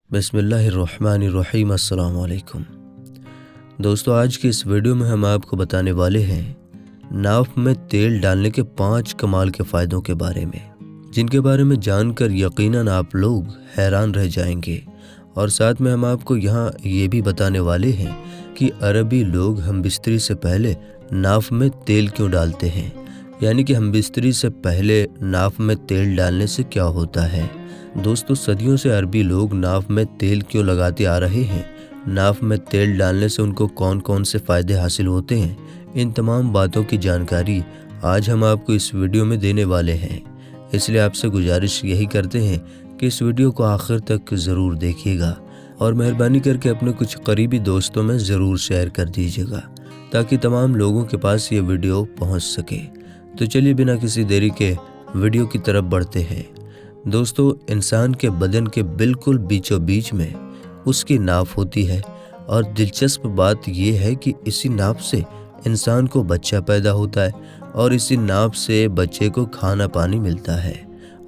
बिस्मिल्लाहिर्रहमानिर्रहीम। अस्सलाम वालेकुम दोस्तों, आज की इस वीडियो में हम आपको बताने वाले हैं नाव में तेल डालने के 5 कमाल के फ़ायदों के बारे में, जिनके बारे में जानकर यकीनन आप लोग हैरान रह जाएंगे। और साथ में हम आपको यहाँ ये भी बताने वाले हैं कि अरबी लोग हमबिस्तरी से पहले नाव में तेल क्यों डालते हैं, यानी कि हमबिस्तरी से पहले नाव में तेल डालने से क्या होता है। दोस्तों, सदियों से अरबी लोग नाव में तेल क्यों लगाते आ रहे हैं, नाव में तेल डालने से उनको कौन कौन से फ़ायदे हासिल होते हैं, इन तमाम बातों की जानकारी आज हम आपको इस वीडियो में देने वाले हैं। इसलिए आपसे गुजारिश यही करते हैं कि इस वीडियो को आखिर तक ज़रूर देखिएगा और मेहरबानी करके अपने कुछ करीबी दोस्तों में ज़रूर शेयर कर दीजिएगा ताकि तमाम लोगों के पास ये वीडियो पहुँच सके। तो चलिए बिना किसी देरी के वीडियो की तरफ बढ़ते हैं। दोस्तों, इंसान के बदन के बिल्कुल बीचों बीच में उसकी नाभ होती है और दिलचस्प बात यह है कि इसी नाभ से इंसान को बच्चा पैदा होता है और इसी नाभ से बच्चे को खाना पानी मिलता है।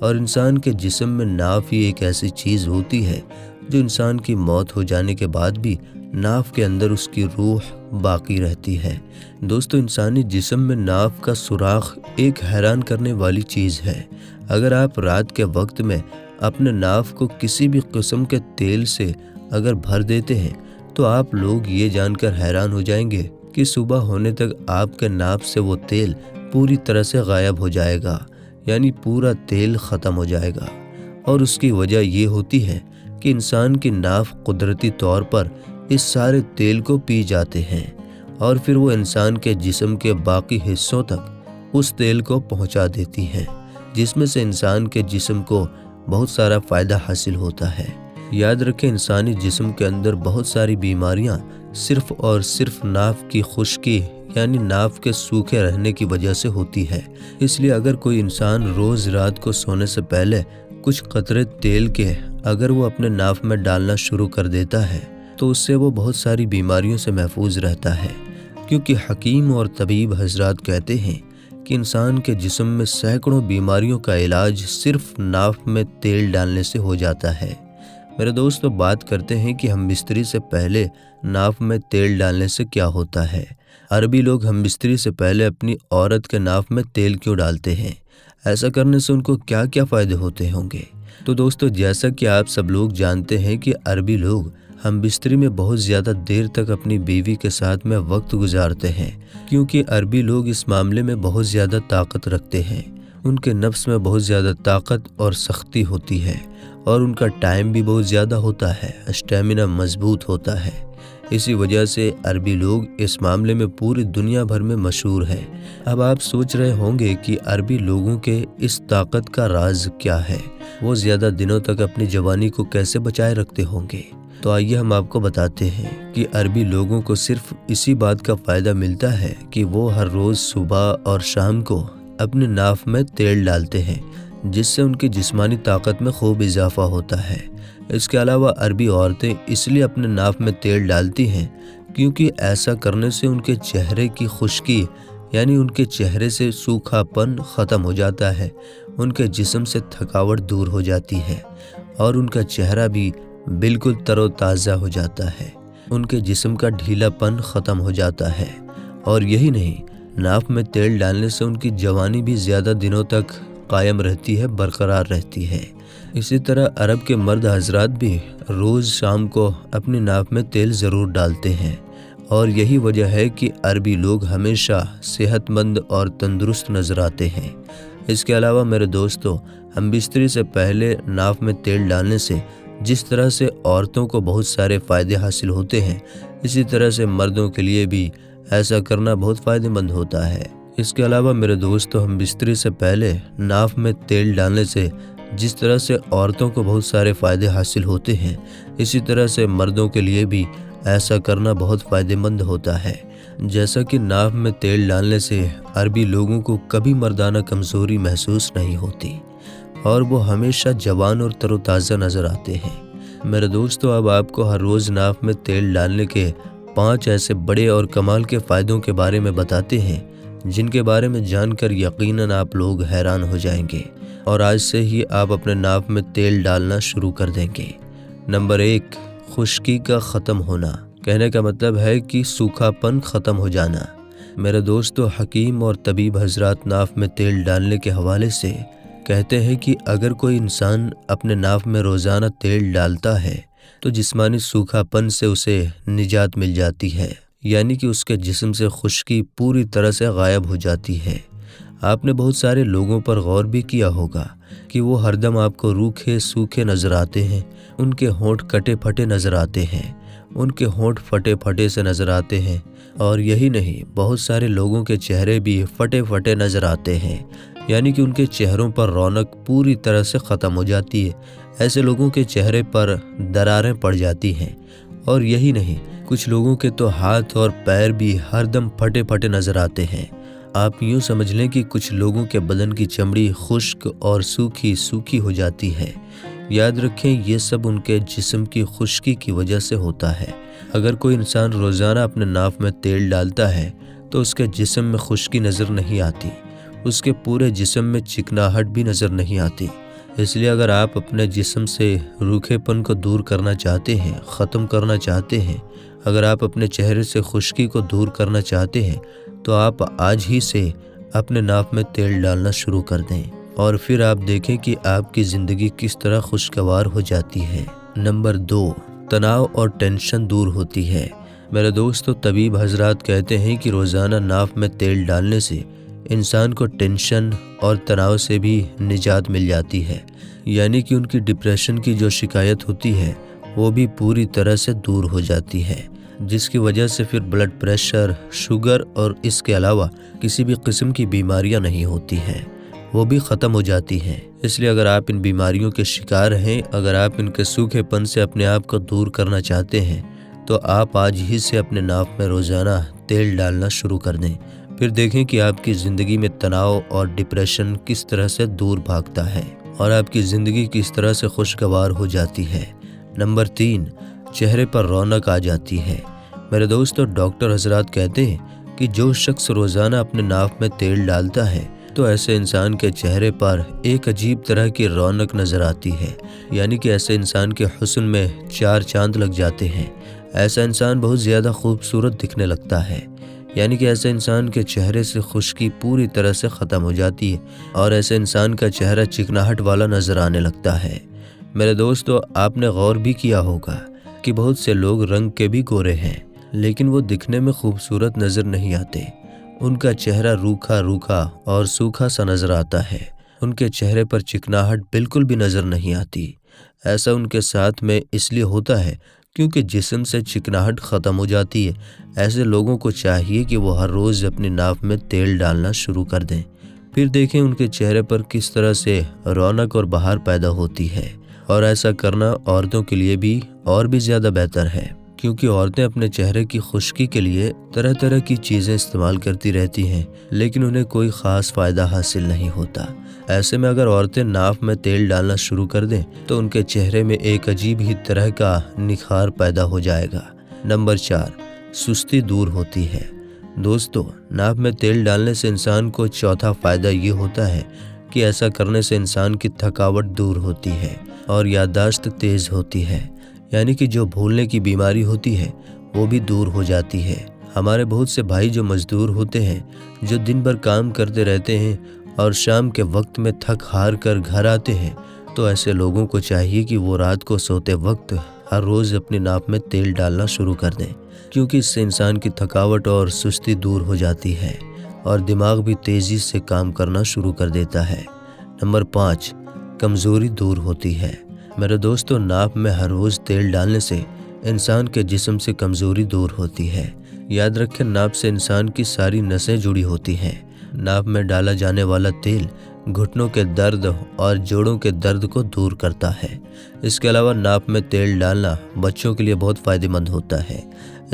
और इंसान के जिस्म में नाभ ही एक ऐसी चीज़ होती है जो इंसान की मौत हो जाने के बाद भी नाभ के अंदर उसकी रूह बाकी रहती है। दोस्तों, इंसानी जिस्म में नाभ का सुराख एक हैरान करने वाली चीज़ है। अगर आप रात के वक्त में अपने नाभ को किसी भी किस्म के तेल से अगर भर देते हैं तो आप लोग ये जानकर हैरान हो जाएंगे कि सुबह होने तक आपके नाभ से वो तेल पूरी तरह से गायब हो जाएगा, यानी पूरा तेल ख़त्म हो जाएगा। और उसकी वजह ये होती है कि इंसान की नाभ कुदरती तौर पर इस सारे तेल को पी जाते हैं और फिर वो इंसान के जिस्म के बाकी हिस्सों तक उस तेल को पहुंचा देती है, जिसमें से इंसान के जिस्म को बहुत सारा फ़ायदा हासिल होता है। याद रखें, इंसानी जिस्म के अंदर बहुत सारी बीमारियां सिर्फ़ और सिर्फ नाभ की खुश्की यानी नाभ के सूखे रहने की वजह से होती है। इसलिए अगर कोई इंसान रोज़ रात को सोने से पहले कुछ कतरे तेल के अगर वो अपने नाभ में डालना शुरू कर देता है तो उससे वो बहुत सारी बीमारियों से महफूज रहता है, क्योंकि हकीम और तबीब हजरात कहते हैं कि इंसान के जिस्म में सैकड़ों बीमारियों का इलाज सिर्फ नाभ में तेल डालने से हो जाता है। मेरे दोस्तों, बात करते हैं कि हमबिस्तरी से पहले नाभ में तेल डालने से क्या होता है। अरबी लोग हमबिस्तरी से पहले अपनी औरत के नाभ में तेल क्यों डालते हैं, ऐसा करने से उनको क्या क्या फ़ायदे होते होंगे। तो दोस्तों, जैसा कि आप सब लोग जानते हैं कि अरबी लोग हमबिस्तरी में बहुत ज़्यादा देर तक अपनी बीवी के साथ में वक्त गुजारते हैं, क्योंकि अरबी लोग इस मामले में बहुत ज़्यादा ताकत रखते हैं। उनके नफ्स में बहुत ज़्यादा ताकत और सख्ती होती है और उनका टाइम भी बहुत ज़्यादा होता है, स्टेमिना मजबूत होता है। इसी वजह से अरबी लोग इस मामले में पूरी दुनिया भर में मशहूर है। अब आप सोच रहे होंगे कि अरबी लोगों के इस ताकत का राज क्या है, वो ज़्यादा दिनों तक अपनी जवानी को कैसे बचाए रखते होंगे। तो आइए हम आपको बताते हैं कि अरबी लोगों को सिर्फ इसी बात का फ़ायदा मिलता है कि वो हर रोज़ सुबह और शाम को अपने नाभ में तेल डालते हैं, जिससे उनकी जिस्मानी ताकत में खूब इजाफा होता है। इसके अलावा अरबी औरतें इसलिए अपने नाभ में तेल डालती हैं क्योंकि ऐसा करने से उनके चेहरे की खुश्की यानी उनके चेहरे से सूखापन ख़त्म हो जाता है, उनके जिस्म से थकावट दूर हो जाती है और उनका चेहरा भी बिल्कुल तरोताज़ा हो जाता है, उनके जिस्म का ढीलापन ख़त्म हो जाता है। और यही नहीं, नाभ में तेल डालने से उनकी जवानी भी ज़्यादा दिनों तक कायम रहती है, बरकरार रहती है। इसी तरह अरब के मर्द हजरात भी रोज़ शाम को अपनी नाभ में तेल ज़रूर डालते हैं और यही वजह है कि अरबी लोग हमेशा सेहतमंद और तंदुरुस्त नज़र आते हैं। इसके अलावा मेरे दोस्तों, हमबिस्तरी से पहले नाभ में तेल डालने से जिस तरह से औरतों को बहुत सारे फ़ायदे हासिल होते हैं, इसी तरह से मर्दों के लिए भी ऐसा करना बहुत फ़ायदेमंद होता है। इसके अलावा मेरे दोस्तों, हमबिस्तरी से पहले नाभ में तेल डालने से जिस तरह से औरतों को बहुत सारे फ़ायदे हासिल होते हैं, इसी तरह से मर्दों के लिए भी ऐसा करना बहुत फ़ायदेमंद होता है। जैसा कि नाभ में तेल डालने से अरबी लोगों को कभी मर्दाना कमज़ोरी महसूस नहीं होती और वो हमेशा जवान और तरोताज़ा नज़र आते हैं। मेरे दोस्तों, अब आपको हर रोज़ नाभ में तेल डालने के 5 ऐसे बड़े और कमाल के फ़ायदों के बारे में बताते हैं, जिनके बारे में जानकर यकीनन आप लोग हैरान हो जाएंगे और आज से ही आप अपने नाभ में तेल डालना शुरू कर देंगे। नंबर 1, खुश्की का ख़त्म होना। कहने का मतलब है कि सूखापन ख़त्म हो जाना। मेरे दोस्तों, हकीम और तबीब हजरात नाफ में तेल डालने के हवाले से कहते हैं कि अगर कोई इंसान अपने नाफ में रोज़ाना तेल डालता है तो जिस्मानी सूखापन से उसे निजात मिल जाती है, यानी कि उसके जिस्म से खुश्की पूरी तरह से गायब हो जाती है। आपने बहुत सारे लोगों पर गौर भी किया होगा कि वो हरदम आपको रूखे सूखे नज़र आते हैं, उनके होंठ कटे फटे नज़र आते हैं, उनके होंठ फटे फटे से नज़र आते हैं। और यही नहीं, बहुत सारे लोगों के चेहरे भी फटे फटे नज़र आते हैं, यानी कि उनके चेहरों पर रौनक पूरी तरह से ख़त्म हो जाती है। ऐसे लोगों के चेहरे पर दरारें पड़ जाती हैं। और यही नहीं, कुछ लोगों के तो हाथ और पैर भी हरदम फटे फटे नज़र आते हैं। आप यूँ समझ लें कि कुछ लोगों के बदन की चमड़ी खुश्क और सूखी सूखी हो जाती है। याद रखें, ये सब उनके जिस्म की खुश्की की वजह से होता है। अगर कोई इंसान रोज़ाना अपने नाफ में तेल डालता है तो उसके जिस्म में खुश्की नज़र नहीं आती, उसके पूरे जिस्म में चिकनाहट भी नज़र नहीं आती। इसलिए अगर आप अपने जिस्म से रूखेपन को दूर करना चाहते हैं, ख़त्म करना चाहते हैं, अगर आप अपने चेहरे से खुश्की को दूर करना चाहते हैं तो आप आज ही से अपने नाफ में तेल डालना शुरू कर दें और फिर आप देखें कि आपकी ज़िंदगी किस तरह खुशगवार हो जाती है। नंबर 2, तनाव और टेंशन दूर होती है। मेरे दोस्तों, तबीब हजरात कहते हैं कि रोज़ाना नाफ में तेल डालने से इंसान को टेंशन और तनाव से भी निजात मिल जाती है, यानी कि उनकी डिप्रेशन की जो शिकायत होती है वो भी पूरी तरह से दूर हो जाती है, जिसकी वजह से फिर ब्लड प्रेशर, शुगर और इसके अलावा किसी भी किस्म की बीमारियां नहीं होती हैं, वो भी ख़त्म हो जाती हैं। इसलिए अगर आप इन बीमारियों के शिकार हैं, अगर आप इनके सूखेपन से अपने आप को दूर करना चाहते हैं तो आप आज ही से अपने नाफ में रोज़ाना तेल डालना शुरू कर दें। फिर देखें कि आपकी ज़िंदगी में तनाव और डिप्रेशन किस तरह से दूर भागता है और आपकी ज़िंदगी किस तरह से खुशगवार हो जाती है। नंबर 3, चेहरे पर रौनक आ जाती है। मेरे दोस्तों, डॉक्टर हजरात कहते हैं कि जो शख्स रोज़ाना अपने नाफ में तेल डालता है तो ऐसे इंसान के चेहरे पर एक अजीब तरह की रौनक नज़र आती है, यानी कि ऐसे इंसान के हुस्न में 4 चांद लग जाते हैं। ऐसा इंसान बहुत ज़्यादा खूबसूरत दिखने लगता है, यानी कि ऐसे इंसान के चेहरे से खुश्की पूरी तरह से ख़त्म हो जाती है और ऐसे इंसान का चेहरा चिकनाहट वाला नज़र आने लगता है। मेरे दोस्तों, आपने गौर भी किया होगा कि बहुत से लोग रंग के भी गोरे हैं लेकिन वो दिखने में खूबसूरत नज़र नहीं आते। उनका चेहरा रूखा रूखा और सूखा सा नज़र आता है, उनके चेहरे पर चिकनाहट बिल्कुल भी नज़र नहीं आती। ऐसा उनके साथ में इसलिए होता है क्योंकि जिस्म से चिकनाहट ख़त्म हो जाती है। ऐसे लोगों को चाहिए कि वो हर रोज़ अपनी नाफ में तेल डालना शुरू कर दें, फिर देखें उनके चेहरे पर किस तरह से रौनक और बहार पैदा होती है। और ऐसा करना औरतों के लिए भी और भी ज़्यादा बेहतर है, क्योंकि औरतें अपने चेहरे की खुश्की के लिए तरह तरह की चीज़ें इस्तेमाल करती रहती हैं लेकिन उन्हें कोई ख़ास फ़ायदा हासिल नहीं होता। ऐसे में अगर औरतें नाफ में तेल डालना शुरू कर दें तो उनके चेहरे में एक अजीब ही तरह का निखार पैदा हो जाएगा। नंबर 4, सुस्ती दूर होती है। दोस्तों, नाफ में तेल डालने से इंसान को चौथा फ़ायदा ये होता है कि ऐसा करने से इंसान की थकावट दूर होती है और याददाश्त तेज़ होती है, यानी कि जो भूलने की बीमारी होती है वो भी दूर हो जाती है। हमारे बहुत से भाई जो मज़दूर होते हैं, जो दिन भर काम करते रहते हैं और शाम के वक्त में थक हार कर घर आते हैं, तो ऐसे लोगों को चाहिए कि वो रात को सोते वक्त हर रोज़ अपनी नाफ में तेल डालना शुरू कर दें, क्योंकि इससे इंसान की थकावट और सुस्ती दूर हो जाती है और दिमाग भी तेज़ी से काम करना शुरू कर देता है। नंबर 5, कमज़ोरी दूर होती है। मेरे दोस्तों, नाफ में हर रोज़ तेल डालने से इंसान के जिस्म से कमज़ोरी दूर होती है। याद रखें, नाफ से इंसान की सारी नसें जुड़ी होती हैं। नाफ में डाला जाने वाला तेल घुटनों के दर्द और जोड़ों के दर्द को दूर करता है। इसके अलावा नाफ में तेल डालना बच्चों के लिए बहुत फ़ायदेमंद होता है,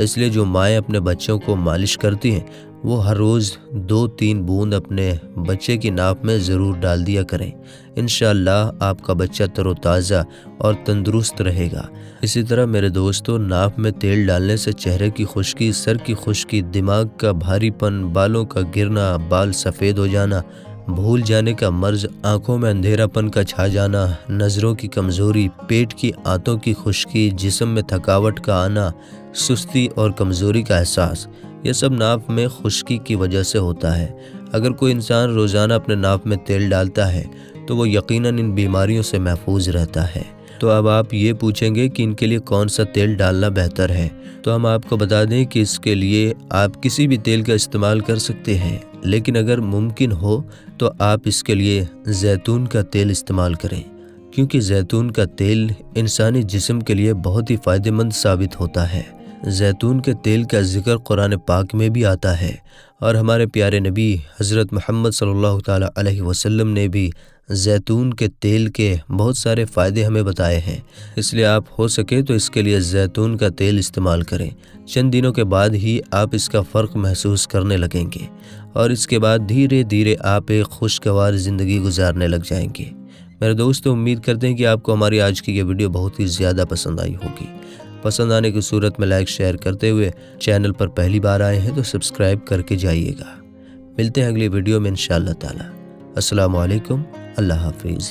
इसलिए जो माएँ अपने बच्चों को मालिश करती हैं वो हर रोज़ 2-3 बूंद अपने बच्चे की नाफ में ज़रूर डाल दिया करें। इंशाअल्लाह आपका बच्चा तरोताज़ा और तंदुरुस्त रहेगा। इसी तरह मेरे दोस्तों, नाफ में तेल डालने से चेहरे की खुश्की, सर की खुश्की, दिमाग का भारीपन, बालों का गिरना, बाल सफ़ेद हो जाना, भूल जाने का मर्ज, आंखों में अंधेरापन का छा जाना, नज़रों की कमज़ोरी, पेट की आंतों की खुश्की, जिस्म में थकावट का आना, सुस्ती और कमज़ोरी का एहसास, ये सब नाफ में खुश्की की वजह से होता है। अगर कोई इंसान रोज़ाना अपने नाफ में तेल डालता है तो वो यकीनन इन बीमारियों से महफूज रहता है। तो अब आप ये पूछेंगे कि इनके लिए कौन सा तेल डालना बेहतर है, तो हम आपको बता दें कि इसके लिए आप किसी भी तेल का इस्तेमाल कर सकते हैं, लेकिन अगर मुमकिन हो तो आप इसके लिए जैतून का तेल इस्तेमाल करें, क्योंकि जैतून का तेल इंसानी जिस्म के लिए बहुत ही फ़ायदेमंद साबित होता है। जैतून के तेल का जिक्र कुरान पाक में भी आता है और हमारे प्यारे नबी हज़रत मोहम्मद सल्लल्लाहु ताला अलैहि वसल्लम ने भी जैतून के तेल के बहुत सारे फ़ायदे हमें बताए हैं। इसलिए आप हो सके तो इसके लिए जैतून का तेल इस्तेमाल करें। चंद दिनों के बाद ही आप इसका फ़र्क महसूस करने लगेंगे और इसके बाद धीरे धीरे आप एक खुशगवार ज़िंदगी गुजारने लग जाएंगे। मेरे दोस्तों, उम्मीद करते हैं कि आपको हमारी आज की ये वीडियो बहुत ही ज़्यादा पसंद आई होगी। पसंद आने की सूरत में लाइक शेयर करते हुए, चैनल पर पहली बार आए हैं तो सब्सक्राइब करके जाइएगा। मिलते हैं अगली वीडियो में इंशाअल्लाह ताला। अस्सलामु अलैकुम, अल्लाह हाफिज़।